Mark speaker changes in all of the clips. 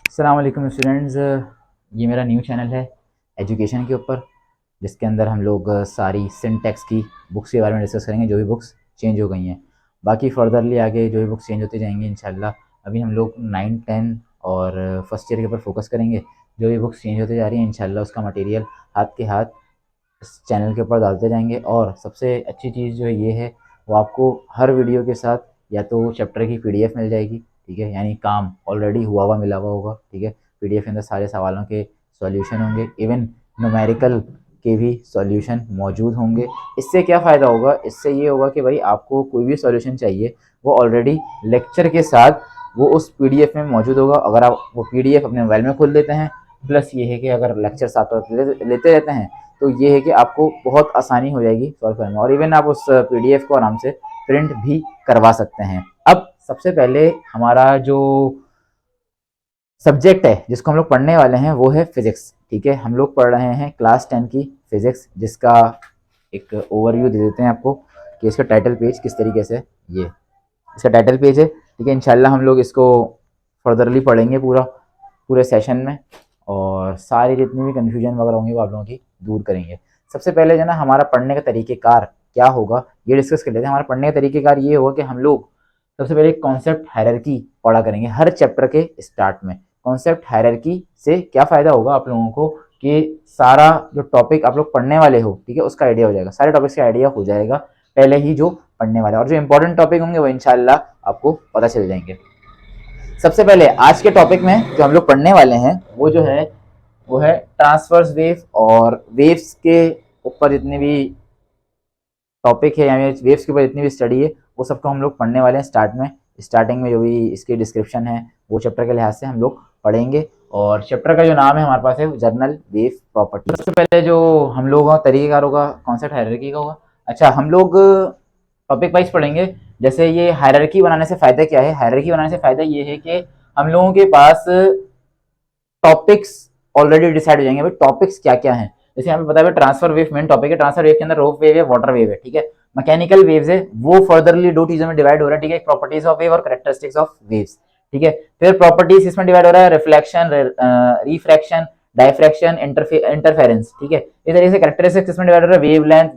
Speaker 1: अस्सलाम वालेकुम स्टूडेंट्स, ये मेरा न्यू चैनल है एजुकेशन के ऊपर, जिसके अंदर हम लोग सारी सिंटैक्स की बुक्स के बारे में डिस्कस करेंगे, जो भी बुक्स चेंज हो गई हैं। बाकी फर्दरली आगे जो भी बुक्स चेंज होते जाएंगे इंशाल्लाह। अभी हम लोग 9, 10 और फर्स्ट ईयर के ऊपर फोकस करेंगे। जो भी बुक्स चेंज होते जा रही हैं इंशाल्लाह उसका मटेरियल हाथ के हाथ इस चैनल के ऊपर डालते जाएंगे। और सबसे अच्छी चीज़ जो ये है वो आपको हर वीडियो के साथ या तो चैप्टर की पीडीएफ मिल जाएगी, ठीक है, यानी काम ऑलरेडी हुआ हुआ मिला हुआ होगा, ठीक है। पीडीएफ के अंदर सारे सवालों के सॉल्यूशन होंगे, इवन न्यूमेरिकल के भी सॉल्यूशन मौजूद होंगे। इससे क्या फ़ायदा होगा? इससे ये होगा कि भाई आपको कोई भी सॉल्यूशन चाहिए वो ऑलरेडी लेक्चर के साथ वो उस पीडीएफ में मौजूद होगा। अगर आप वो पीडीएफ अपने मोबाइल में खोल लेते हैं, प्लस ये है कि अगर लेक्चर साथ लेते रहते हैं तो ये है कि आपको बहुत आसानी हो जाएगी सॉल्व करने में, और इवन आप उस पीडीएफ को आराम से प्रिंट भी करवा सकते हैं। अब सबसे पहले हमारा जो सब्जेक्ट है जिसको हम लोग पढ़ने वाले हैं वो है फिजिक्स, ठीक है। हम लोग पढ़ रहे हैं क्लास 10 की फिजिक्स, जिसका एक ओवरव्यू दे देते हैं आपको कि इसका टाइटल पेज किस तरीके से, ये इसका टाइटल पेज है, ठीक है। इंशाल्लाह हम लोग इसको फर्दरली पढ़ेंगे पूरे सेशन में, और सारी जितनी भी कन्फ्यूजन वगैरह होंगी वो आप लोगों की दूर करेंगे। सबसे पहले जो ना हमारा पढ़ने का तरीक़ेकार क्या होगा ये डिस्कस कर लेते हैं। हमारा पढ़ने का तरीक़ेकार ये होगा कि हम लोग सबसे पहले कॉन्सेप्ट हायरार्की पढ़ा करेंगे हर चैप्टर के स्टार्ट में। कॉन्सेप्ट हायरार्की से क्या फ़ायदा होगा आप लोगों को कि सारा जो टॉपिक आप लोग पढ़ने वाले हो, ठीक है, उसका आइडिया हो जाएगा, सारे टॉपिक्स का आइडिया हो जाएगा पहले ही जो पढ़ने वाले, और जो इंपॉर्टेंट टॉपिक होंगे वो इंशाल्लाह आपको पता चल जाएंगे। सबसे पहले आज के टॉपिक में जो हम लोग पढ़ने वाले हैं वो है ट्रांसवर्स वेव, और वेव्स के ऊपर जितने भी टॉपिक है यानी वेव्स के ऊपर जितनी भी स्टडी है वो सबको हम लोग पढ़ने वाले हैं स्टार्टिंग में जो भी इसकी डिस्क्रिप्शन है वो चैप्टर के लिहाज से हम लोग पढ़ेंगे। और चैप्टर का जो नाम है हमारे पास है जर्नल वेव प्रॉपर्टी। सबसे पहले जो हम लोग तरीकेकार होगा कॉन्सेप्ट हायरार्की का होगा। अच्छा, हम लोग टॉपिक वाइज पढ़ेंगे। जैसे ये हायरार्की बनाने से फ़ायदा क्या है? हायरार्की बनाने से फ़ायदा ये है कि हम लोगों के पास टॉपिक्स ऑलरेडी डिसाइड हो जाएंगे, भाई टॉपिक्स क्या क्या हैं। जैसे यहाँ पे बता ट्रांसफर वेव मेन टॉपिक है। ट्रांसफर वेव के अंदर रोप वेव है, वाटर वेव है, ठीक है। मैकेनिकल वेव्स है वो फर्दरली दो चीजों में डिवाइड हो रहा है, ठीक है, प्रॉपर्टीज ऑफ वेव और कैरेक्टरिस्टिक्स ऑफ वेव्स, ठीक है। फिर प्रॉपर्टीज इसमें डिवाइड हो रहा है, रिफ्लेक्शन, रिफ्रैक्शन, डायफ्रैक्शन, इंटरफेरेंस, ठीक है। इस तरीके से कैरेक्टरिस्टिक्स इसमें डिवाइड हो रहा है, wave length,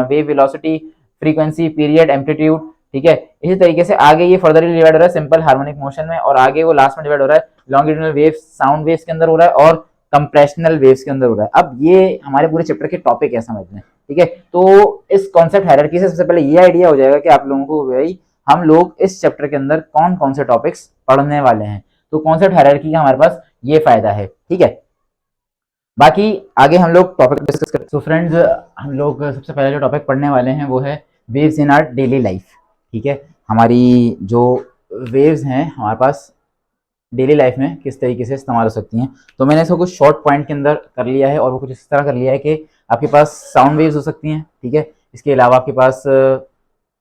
Speaker 1: wave velocity, frequency, period, amplitude, ठीक है। इसी तरीके से आगे ये फर्दरली डिवाइड हो रहा है सिंपल हार्मोनिक मोशन में, और आगे वो लास्ट में डिवाइड हो रहा है लॉन्गिट्यूडनल वेव्स, साउंड वेव्स के अंदर हो रहा है, और कंप्रेशनल वेव्स के अंदर हो रहा है। अब ये हमारे पूरे चैप्टर के टॉपिक है समझ में, ठीक है। तो इस कॉन्सेप्ट हायरार्की से सबसे पहले ये आइडिया हो जाएगा कि आप लोगों को भाई हम लोग इस चैप्टर के अंदर कौन कौन से टॉपिक्स पढ़ने वाले हैं। तो कॉन्सेप्ट हायरार्की का हमारे पास ये फायदा है, ठीक है। बाकी आगे हम लोग टॉपिक डिस्कस करते हैं। तो फ्रेंड्स, हम लोग सबसे पहले जो टॉपिक पढ़ने वाले हैं वो है waves in our daily life, ठीक है। हमारी जो वेव्स हैं हमारे पास डेली लाइफ में किस तरीके से इस्तेमाल हो सकती हैं। तो मैंने इसको कुछ शॉर्ट पॉइंट के अंदर कर लिया है, और वो कुछ इस तरह कर लिया है कि आपके पास साउंड वेव्स हो सकती हैं, ठीक है। इसके अलावा आपके पास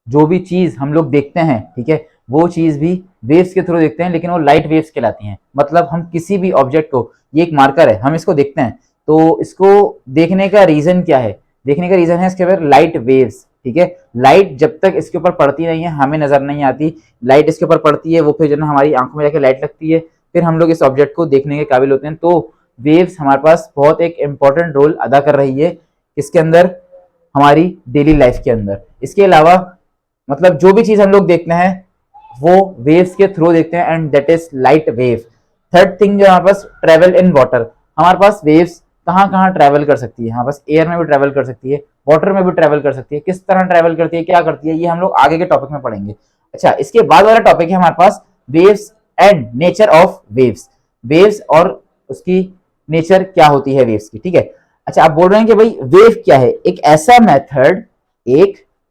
Speaker 1: जो भी चीज़ हम लोग देखते हैं, ठीक है, वो चीज़ भी वेव्स के थ्रू देखते हैं, लेकिन वो लाइट वेव्स कहलाती हैं। मतलब हम किसी भी ऑब्जेक्ट को, ये एक मार्कर है, हम इसको देखते हैं, तो इसको देखने का रीज़न क्या है? देखने का रीज़न है इसके ऊपर लाइट वेव्स, ठीक है। लाइट जब तक इसके ऊपर पड़ती नहीं है हमें नजर नहीं आती, लाइट इसके ऊपर पड़ती है वो फिर जो ना हमारी आंखों में जाके लाइट लगती है, फिर हम लोग इस ऑब्जेक्ट को देखने के काबिल होते हैं। तो वेव्स हमारे पास बहुत एक इंपॉर्टेंट रोल अदा कर रही है इसके अंदर, हमारी डेली लाइफ के अंदर। इसके अलावा मतलब जो भी चीज हम लोग देखते हैं वो वेव्स के थ्रू देखते हैं, and that is light wave. Third thing जो हमारे पास ट्रेवल इन वाटर, हमारे पास वेव्स कहाँ कहाँ ट्रैवल कर सकती है। हमारे पास एयर में भी ट्रैवल कर सकती है, वाटर में भी ट्रैवल कर सकती है, किस तरह ट्रैवल करती है, क्या करती है, ये हम लोग आगे के टॉपिक में पढ़ेंगे। अच्छा, इसके बाद वाला टॉपिक है हमारे पास waves and nature of waves. Waves और उसकी नेचर क्या होती है वेव्स की, ठीक है। अच्छा, आप बोल रहे हैं कि भाई वेव क्या है? एक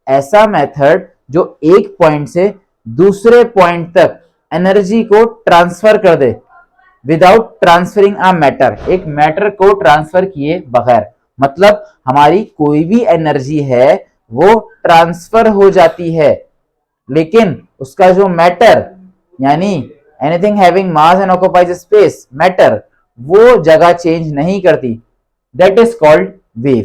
Speaker 1: ऐसा मेथड जो एक पॉइंट से दूसरे पॉइंट तक एनर्जी को ट्रांसफर कर दे विदाउट ट्रांसफरिंग अ मैटर, एक मैटर को ट्रांसफर किए बगैर। मतलब हमारी कोई भी एनर्जी है वो ट्रांसफर हो जाती है, लेकिन उसका जो मैटर यानी anything having mass and occupies space, matter वो जगह चेंज नहीं करती, दैट इज कॉल्ड वेव,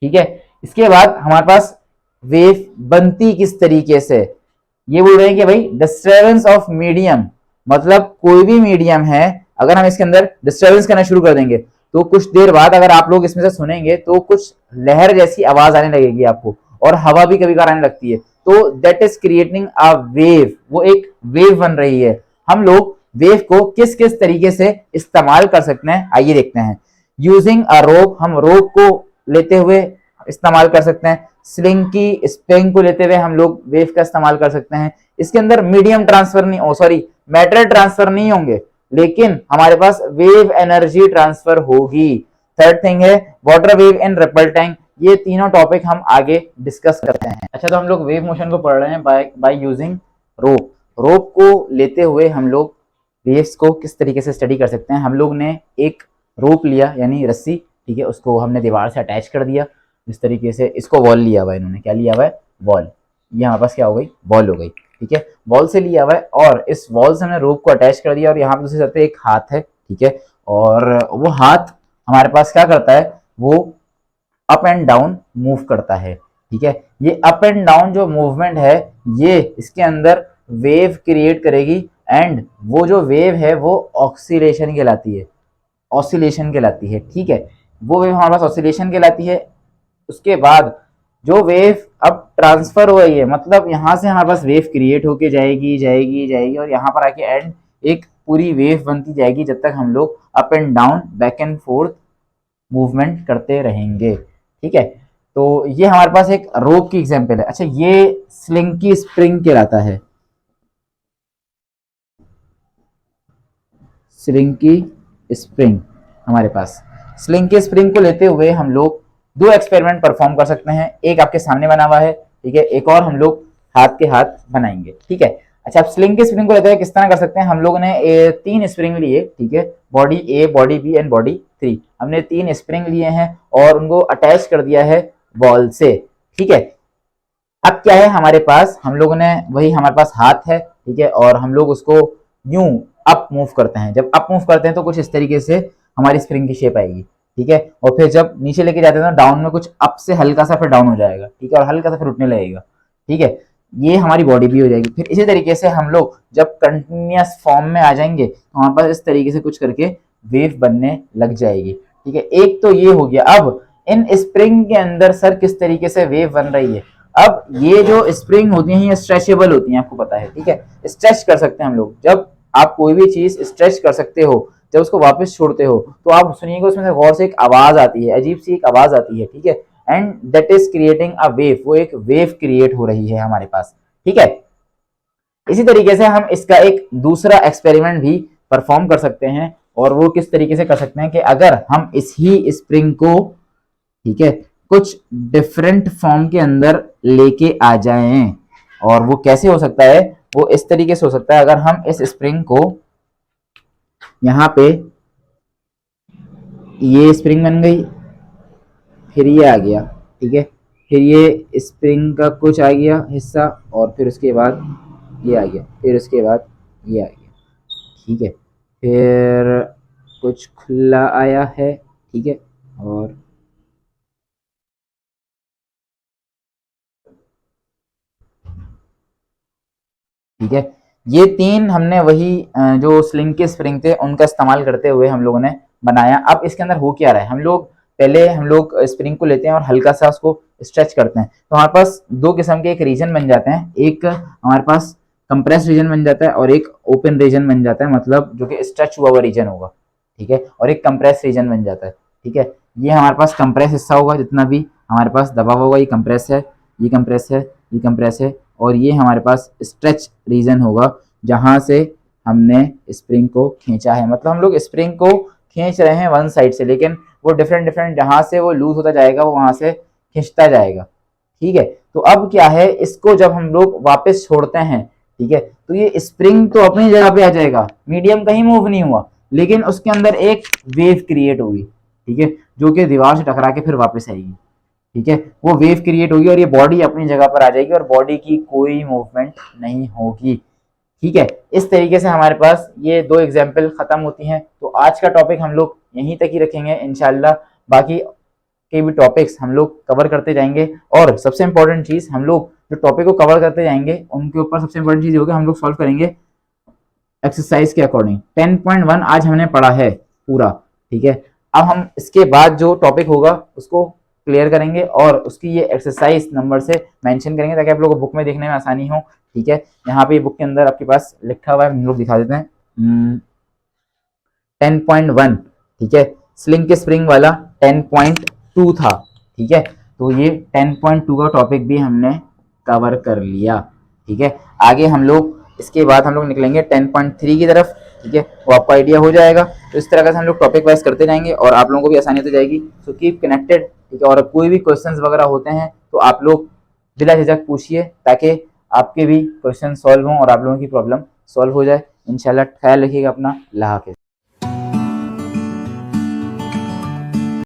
Speaker 1: ठीक है। इसके बाद हमारे पास वेव बनती किस तरीके से, ये बोल रहे हैं कि भाई डिस्टर्बेंस ऑफ मीडियम, मतलब कोई भी मीडियम है, अगर हम इसके अंदर डिस्टर्बेंस करना शुरू कर देंगे तो कुछ देर बाद अगर आप लोग इसमें से सुनेंगे तो कुछ लहर जैसी आवाज आने लगेगी आपको, और हवा भी कभी कभार आने लगती है, तो that is creating a wave, वो एक वेव बन रही है। हम लोग वेव को किस किस तरीके से इस्तेमाल कर सकते हैं आइए देखते हैं। यूजिंग अ रोप, हम रोप को लेते हुए इस्तेमाल कर सकते हैं। स्लिंकी स्प्रिंग को लेते हुए हम लोग वेव का इस्तेमाल कर सकते हैं। इसके अंदर मीडियम ट्रांसफर नहीं, सॉरी मैटर ट्रांसफर नहीं होंगे, लेकिन हमारे पास वेव एनर्जी ट्रांसफर होगी। थर्ड थिंग है water wave in ripple tank. ये तीनों टॉपिक हम आगे डिस्कस करते हैं। अच्छा, तो हम लोग वेव मोशन को पढ़ रहे हैं बाय यूजिंग रोप। रोप को लेते हुए हम लोग वेव्स को किस तरीके से स्टडी कर सकते हैं। हम लोग ने एक रोप लिया यानी रस्सी, ठीक है, उसको हमने दीवार से अटैच कर दिया इस तरीके से। इसको वॉल लिया हुआ है इन्होंने, क्या लिया हुआ है, वॉल। ये हमारे पास क्या हो गई, वॉल हो गई, ठीक है, वॉल से लिया हुआ है, और इस वॉल से हमने रोप को अटैच कर दिया, और यहाँ पे दूसरी तरफ एक हाथ है, ठीक है, और वो हाथ हमारे पास क्या करता है, वो अप एंड डाउन मूव करता है, ठीक है। ये अप एंड डाउन जो मूवमेंट है ये इसके अंदर वेव क्रिएट करेगी, एंड वो जो वेव है वो ऑक्सीलेशन कहलाती है, ऑसिलेशन कहलाती है, ठीक है। वो वेव हमारे पास ऑसिलेशन कहलाती है। उसके बाद जो वेव अब ट्रांसफर हो रही है, मतलब यहाँ से हमारे पास वेव क्रिएट होके जाएगी जाएगी जाएगी, और यहाँ पर आके एंड एक पूरी वेव बनती जाएगी, जब तक हम लोग up and down back and fourth movement करते रहेंगे, ठीक है। तो ये हमारे पास एक रोप की एग्जांपल है। अच्छा, ये स्लिंकी स्प्रिंग कहलाता है, स्लिंकी स्प्रिंग। हमारे पास स्लिंकी स्प्रिंग को लेते हुए हम लोग दो एक्सपेरिमेंट परफॉर्म कर सकते हैं। एक आपके सामने बना हुआ है, ठीक है, एक और हम लोग हाथ के हाथ बनाएंगे, ठीक है। अच्छा, आप स्लिंकी स्प्रिंग को लेते हुए किस तरह कर सकते हैं। हम लोग ने तीन स्प्रिंग लिए, ठीक है, body A, body B and body 3। हमने तीन स्प्रिंग लिए हैं और उनको अटैच कर दिया है वॉल से, ठीक है। अब क्या है हमारे पास, हम लोगों ने वही, हमारे पास हाथ है, ठीक है, और हम लोग उसको यूं अप मूव करते हैं। जब अप मूव करते हैं तो कुछ इस तरीके से हमारी स्प्रिंग की शेप आएगी, ठीक है, और फिर जब नीचे लेके जाते हैं तो डाउन में कुछ अप से हल्का सा फिर डाउन हो जाएगा, ठीक है, और हल्का सा फिर उठने लगेगा, ठीक है। ये हमारी बॉडी भी हो जाएगी। फिर इसी तरीके से हम लोग जब कंटिन्यूअस फॉर्म में आ जाएंगे तो हमारे पास इस तरीके से कुछ करके वेव बनने लग जाएगी, ठीक है। एक तो ये हो गया। अब इन स्प्रिंग के अंदर सर किस तरीके से वेव बन रही है। अब ये जो स्प्रिंग होती हैं ये स्ट्रेचेबल होती हैं, आपको पता है, ठीक है, स्ट्रेच कर सकते हैं हम लोग। जब आप कोई भी चीज स्ट्रेच कर सकते हो, जब उसको वापस छोड़ते हो, तो आप सुनिएगा उसमें से गौर से एक आवाज आती है, अजीब सी एक आवाज आती है, ठीक है, and that is creating a wave, वो एक वेव क्रिएट हो रही है हमारे पास, ठीक है। इसी तरीके से हम इसका एक दूसरा एक्सपेरिमेंट भी परफॉर्म कर सकते हैं, और वो किस तरीके से कर सकते हैं कि अगर हम इस ही स्प्रिंग को, ठीक है, कुछ डिफरेंट फॉर्म के अंदर लेके आ जाएं, और वो कैसे हो सकता है, वो इस तरीके से हो सकता है। अगर हम इस स्प्रिंग को यहाँ पे, ये स्प्रिंग बन गई, फिर ये आ गया, ठीक है, फिर ये स्प्रिंग का कुछ आ गया हिस्सा, और फिर उसके बाद ये आ गया, फिर उसके बाद ये आ गया, ठीक है, फिर कुछ खुला आया है, ठीक है, और ठीक है। ये तीन हमने वही जो स्लिंग के स्प्रिंग थे उनका इस्तेमाल करते हुए हम लोगों ने बनाया। अब इसके अंदर हो क्या रहा है, हम लोग स्प्रिंग को लेते हैं और हल्का सा उसको स्ट्रेच करते हैं, तो हमारे पास दो किस्म के एक रीजन बन जाते हैं। एक हमारे पास कंप्रेस रीजन बन जाता है और एक ओपन रीजन बन जाता है, मतलब जो कि स्ट्रेच हुआ हुआ रीजन होगा, ठीक है, और एक कंप्रेस रीजन बन जाता है, ठीक है। ये हमारे पास कंप्रेस हिस्सा होगा, जितना भी हमारे पास दबा होगा ये कंप्रेस है, ये कंप्रेस है, ये कंप्रेस है, और ये हमारे पास स्ट्रेच रीजन होगा जहां से हमने स्प्रिंग को खींचा है। मतलब हम लोग स्प्रिंग को खींच रहे हैं वन साइड से, लेकिन वो डिफरेंट डिफरेंट जहां से वो लूज होता जाएगा वो वहां से खींचता जाएगा, ठीक है। तो अब क्या है, इसको जब हम लोग वापस छोड़ते हैं, ठीक है, तो ये स्प्रिंग तो अपनी जगह पे आ जाएगा, मीडियम कहीं मूव नहीं हुआ, लेकिन उसके अंदर एक वेव क्रिएट होगी, ठीक है, जो कि दीवार से टकरा के फिर वापस आएगी, ठीक है, वो वेव क्रिएट होगी और ये बॉडी अपनी जगह पर आ जाएगी और बॉडी की कोई मूवमेंट नहीं होगी, ठीक है। इस तरीके से हमारे पास ये दो एग्जाम्पल खत्म होती हैं। तो आज का टॉपिक हम लोग यहीं तक ही रखेंगे इंशाल्लाह। बाकी के भी टॉपिक्स हम लोग कवर करते जाएंगे। और सबसे इंपॉर्टेंट चीज, हम लोग जो टॉपिक को कवर करते जाएंगे उनके ऊपर सबसे इंपॉर्टेंट चीज होगी, हम लोग सॉल्व करेंगे एक्सरसाइज के अकॉर्डिंग। 10.1 आज हमने पढ़ा है पूरा, ठीक है। अब हम इसके बाद जो टॉपिक होगा उसको क्लियर करेंगे और उसकी ये एक्सरसाइज नंबर से मेंशन करेंगे ताकि आप लोगों को बुक में देखने में आसानी हो, ठीक है। यहाँ पे बुक के अंदर आपके पास लिखा हुआ है, हम लोग दिखा देते हैं 10.1, ठीक है। स्लिंग के स्प्रिंग वाला 10.2 था, ठीक है। तो ये 10.2 का टॉपिक भी हमने कवर कर लिया, ठीक है। आगे हम लोग इसके बाद हम लोग निकलेंगे 10.3 की तरफ, ठीक है। वो आपको आइडिया हो जाएगा। तो इस तरह से हम लोग टॉपिक वाइज करते जाएंगे और आप लोगों को भी आसानी हो जाएगी। सो कीप कनेक्टेड, ठीक है। और कोई भी क्वेश्चंस वगैरह होते हैं तो आप लोग बिला झिझक पूछिए ताकि आपके भी क्वेश्चन सॉल्व हों और आप लोगों की प्रॉब्लम सॉल्व हो जाए। इंशाल्लाह ख्याल रखिएगा अपना। अल्लाह हाफिज़।